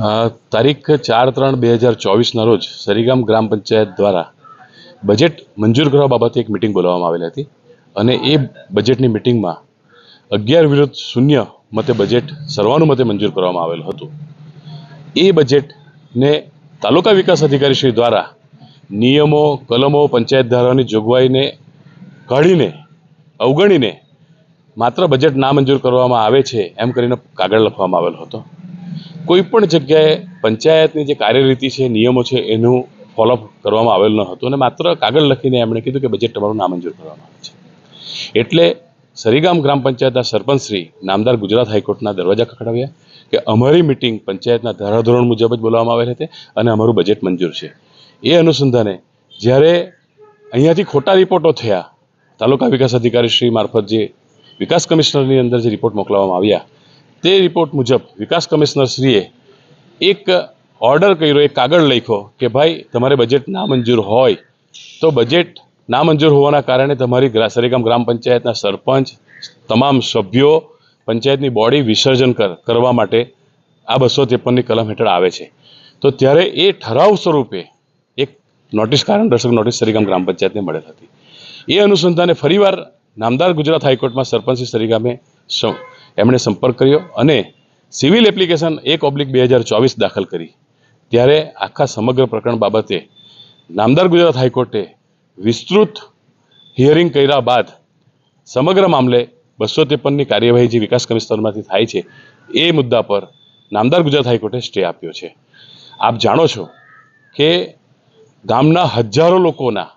તારીખ 4/3/2024 રોજ સરીગામ ગ્રામ પંચાયત દ્વારા બજેટ મંજૂર કરવા બાબતે એક મિટિંગ બોલાવવામાં આવેલી હતી અને એ બજેટની મિટિંગમાં 11 વિરુદ્ધ 0 મતે બજેટ સર્વાનુમતે મંજૂર કરવામાં આવેલું હતું। એ બજેટને તાલુકા વિકાસ અધિકારી શ્રી દ્વારા નિયમો, કલમો, પંચાયત ધારાની જોગવાઈને કાઢીને અવગણીને માત્ર બજેટ નામંજૂર કરવામાં આવે છે એમ કરીને કાગળ લખવામાં આવેલો હતો। કોઈ પણ જગ્યાએ પંચાયતની જે કાર્યરીતિ છે, નિયમો છે, એનું ફોલોઅપ કરવામાં આવેલ ન હતું અને માત્ર કાગળ લખીને એમણે કીધું કે બજેટ તમારું નામંજૂર કરવામાં આવે છે। એટલે સરીગામ ગ્રામ પંચાયતના સરપંચ શ્રી નામદાર ગુજરાત હાઈકોર્ટના દરવાજા ખખડાવ્યા કે અમારી મિટિંગ પંચાયતના ધારાધોરણ મુજબ જ બોલાવવામાં આવેલ હતી અને અમારું બજેટ મંજૂર છે। એ અનુસંધાને જ્યારે અહીંયાથી ખોટા રિપોર્ટો થયા, તાલુકા વિકાસ અધિકારી શ્રી મારફત જે વિકાસ કમિશનરની અંદર જે રિપોર્ટ મોકલવામાં આવ્યા તે રિપોર્ટ મુજબ વિકાસ કમિશનર શ્રીએ એક ઓર્ડર કર્યો, એક કાગળ લખ્યો કે ભાઈ તમારે બજેટ નામંજૂર હોય તો બજેટ નામંજૂર હોવાના કારણે તમારી સરીગામ ગ્રામ પંચાયતના સરપંચ, તમામ સભ્યો, પંચાયતની બોડી વિસર્જન કરવા માટે આ 253ની કલમ હેઠળ આવે છે। તો ત્યારે એ ઠરાવ સ્વરૂપે એક નોટિસ, કારણદર્શક નોટિસ સરીગામ ગ્રામ પંચાયતને મળેલ હતી। એ અનુસંધાને ફરીવાર નામદાર ગુજરાત હાઈકોર્ટમાં સરપંચ શ્રી સરીગામે એમણે સંપર્ક કર્યો અને સિવિલ એપ્લિકેશન 1/2024 દાખલ કરી। ત્યારે આખા સમગ્ર પ્રકરણ બાબતે નામદાર ગુજરાત હાઈકોર્ટે વિસ્તૃત હિયરિંગ કર્યા બાદ સમગ્ર મામલે 253ની કાર્યવાહી જે વિકાસ કમિશનરમાંથી થાય છે એ મુદ્દા પર નામદાર ગુજરાત હાઈકોર્ટે સ્ટે આપ્યો છે। આપ જાણો છો કે ગામના હજારો લોકોના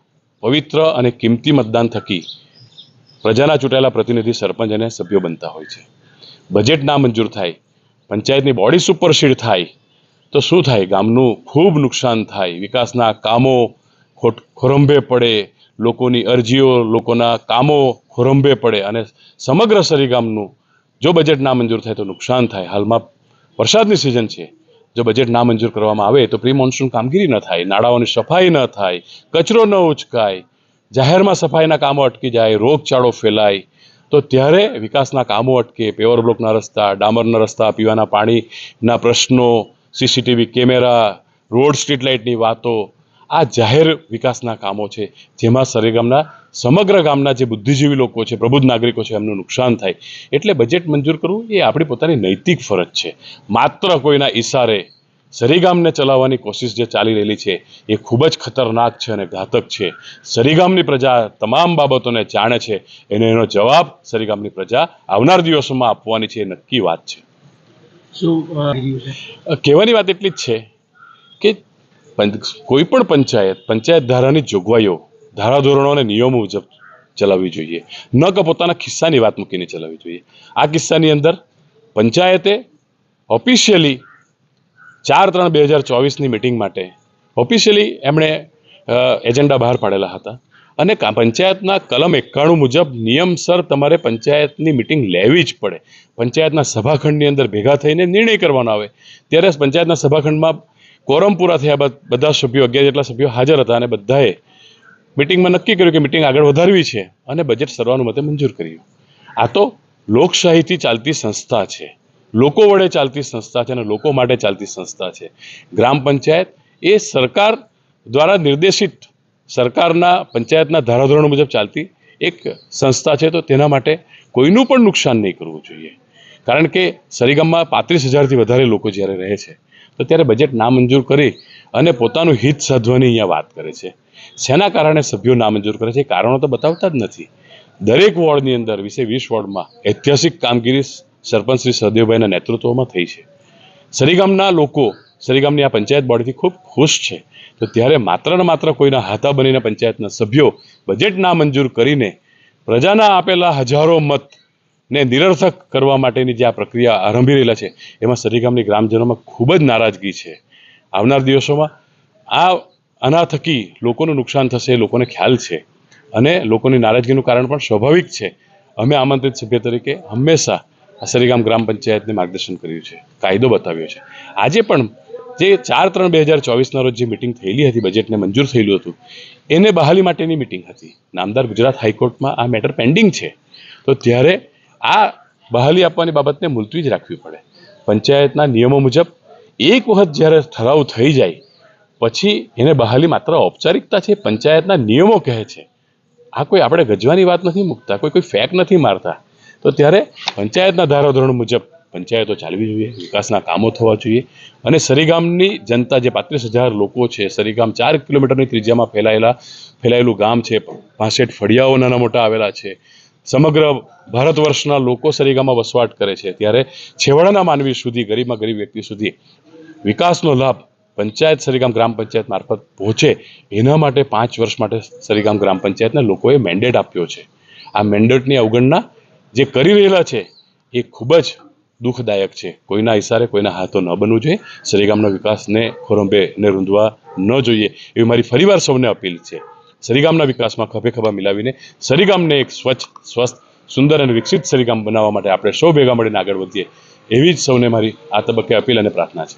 પવિત્ર અને કિંમતી મતદાન થકી પ્રજાના ચૂંટાયેલા પ્રતિનિધિ, સરપંચ અને સભ્યો બનતા હોય છે। બજેટ નામંજૂર થાય, પંચાયતની બોડી સુપરસીડ થાય તો શું થાય? ગામનું ખૂબ નુકસાન થાય, વિકાસના કામો ખોરંભે પડે, લોકોની અરજીઓ, લોકોના કામો ખોરંભે પડે અને સમગ્ર સરીગામનું જો બજેટ નામંજૂર થાય તો નુકસાન થાય। હાલમાં વરસાદની સિઝન છે, જો બજેટ નામંજૂર કરવામાં આવે તો પ્રી મોન્સૂન કામગીરી ન થાય, નાળાઓની સફાઈ ન થાય, કચરો ન ઉચકાય, જાહેરમાં સફાઈના કામો અટકી જાય, રોગચાળો ફેલાય, તો ત્યારે વિકાસના કામો અટકે, પેવર બ્લોકના રસ્તા, ડામરના રસ્તા, પીવાના પાણીના પ્રશ્નો, સીસીટીવી કેમેરા, રોડ સ્ટ્રીટ લાઇટની વાતો, આ જાહેર વિકાસના કામો છે જેમાં સરીગામના સમગ્ર ગામના જે બુદ્ધિજીવી લોકો છે, પ્રબુદ્ધ નાગરિકો છે, એમનું નુકસાન થાય। એટલે બજેટ મંજૂર કરવું એ આપણી પોતાની નૈતિક ફરજ છે। માત્ર કોઈના ઈશારે સરીગામને ચલાવવાની કોશિશ જે ચાલી રહેલી છે એ ખૂબ જ ખતરનાક છે અને ઘાતક છે। સરીગામની પ્રજા તમામ બાબતોને જાણે છે, એનો જવાબ સરીગામની પ્રજા આવનાર દિવસોમાં આપવાની છે, એ નક્કી વાત છે। કહેવાની વાત એટલી જ છે કે કોઈ પણ પંચાયત ધારાની જોગવાઈઓ, ધારાધોરણો અને નિયમો મુજબ ચલાવવી જોઈએ, ન કે પોતાના ખિસ્સાની વાત મૂકીને ચલાવવી જોઈએ। આ કિસ્સાની અંદર પંચાયતે ઓફિશિયલી 4/3/2024ની મિટિંગ માટે ઓફિશિયલી એમણે એજન્ડા બહાર પાડેલા હતા અને પંચાયતના કલમ 91 મુજબ નિયમસર તમારે પંચાયતની મિટિંગ લેવી જ પડે। પંચાયતના સભાખંડની અંદર ભેગા થઈને નિર્ણય કરવાનો આવે। ત્યારે પંચાયતના સભાખંડમાં કોરમ પૂરા થયા બાદ બધા સભ્યો, 11 જેટલા સભ્યો હાજર હતા અને બધાએ મિટિંગમાં નક્કી કર્યું કે મિટિંગ આગળ વધારવી છે અને બજેટ સર્વાનુમતે મંજૂર કર્યું। આ તો લોકશાહીથી ચાલતી સંસ્થા છે, લોકો વડે ચાલતી સંસ્થા છે અને લોકો માટે ચાલતી સંસ્થા છે। ગ્રામ પંચાયત એ સરકાર દ્વારા નિર્દેશિત, સરકારના પંચાયતના ધારાધોરણ મુજબ ચાલતી એક સંસ્થા છે, તો તેના માટે કોઈનું પણ નુકસાન નહીં કરવું જોઈએ। કારણ કે સરીગામમાં 35,000થી વધારે લોકો જ્યારે રહે છે તો ત્યારે બજેટ નામંજૂર કરી અને પોતાનું હિત સાધવાની અહીંયા વાત કરે છે। શેના કારણે સભ્યો નામંજૂર કરે છે એ કારણો તો બતાવતા જ નથી। દરેક વોર્ડની અંદર 20 વોર્ડમાં ઐતિહાસિક કામગીરી સરપંચ શ્રી સહદેવભાઈના નેતૃત્વમાં થઈ છે। સરીગામના લોકો સરીગામની આ પંચાયત બોડીથી ખૂબ ખુશ છે। તો ત્યારે માત્ર ને માત્ર કોઈના હાથા બનીને પંચાયતના સભ્યો બજેટ નામંજૂર કરીને પ્રજાના આપેલા હજારો મતને નિરર્થક કરવા માટેની જે આ પ્રક્રિયા આરંભી રહેલા છે એમાં સરીગામની ગ્રામજનોમાં ખૂબ જ નારાજગી છે। આવનાર દિવસોમાં આના થકી લોકોનું નુકસાન થશે, લોકોને ખ્યાલ છે અને લોકોની નારાજગીનું કારણ પણ સ્વાભાવિક છે। અમે આમંત્રિત સભ્ય તરીકે હંમેશા સરીગામ ગ્રામ પંચાયતને માર્ગદર્શન કર્યું છે, કાયદો બતાવ્યો છે। આજે પણ જે 4/3/2024ના રોજ જે મિટિંગ થયેલી હતી, બજેટને મંજૂર થયેલું હતું, એને બહાલી માટેની મિટિંગ હતી। નામદાર ગુજરાત હાઈકોર્ટમાં આ મેટર પેન્ડિંગ છે, તો ત્યારે આ બહાલી આપવાની બાબતને મુલતવી જ રાખવી પડે। પંચાયતના નિયમો મુજબ એક વખત જ્યારે ઠરાવ થઈ જાય પછી એને બહાલી માત્ર ઔપચારિકતા છે, પંચાયતના નિયમો કહે છે. આ કોઈ આપણે ગજવાની વાત નથી મૂકતા, કોઈ ફેક નથી મારતા. તો ત્યારે પંચાયતના ધારાધોરણ મુજબ પંચાયતો ચાલવી જોઈએ, વિકાસના કામો થવા જોઈએ. અને સરીગામની જનતા જે 35,000 લોકો છે, સરીગામ 4 કિલોમીટરની ત્રિજ્યામાં ફેલાયેલું ગામ છે, 65 ફળિયાઓ નાના મોટા આવેલા છે. સમગ્ર ભારત વર્ષના લોકો સરીગામમાં વસવાટ કરે છે. ત્યારે છેવાડાના માનવી સુધી, ગરીબમાં ગરીબ વ્યક્તિ સુધી વિકાસનો લાભ પંચાયત સરીગામ ગ્રામ પંચાયત મારફત પહોંચે, એના માટે 5 વર્ષ માટે સરીગામ ગ્રામ પંચાયતના લોકોએ મેન્ડેટ આપ્યો છે. આ મેન્ડેટની અવગણના જે કરી રહેલા છે એ ખૂબ જ દુઃખદાયક છે. કોઈના ઇશારે કોઈના હાથો ન બનવું જોઈએ. સરીગામના વિકાસને ખોરંભે ને રૂંધવા ન જોઈએ એવી મારી ફરીવાર સૌને અપીલ છે. સરીગામના વિકાસમાં ખભે ખભા મિલાવીને સરીગામને એક સ્વચ્છ, સ્વસ્થ, સુંદર અને વિકસિત સરીગામ બનાવવા માટે આપણે સૌ ભેગા મળીને આગળ વધીએ એવી જ સૌને મારી આ તબક્કે અપીલ અને પ્રાર્થના છે.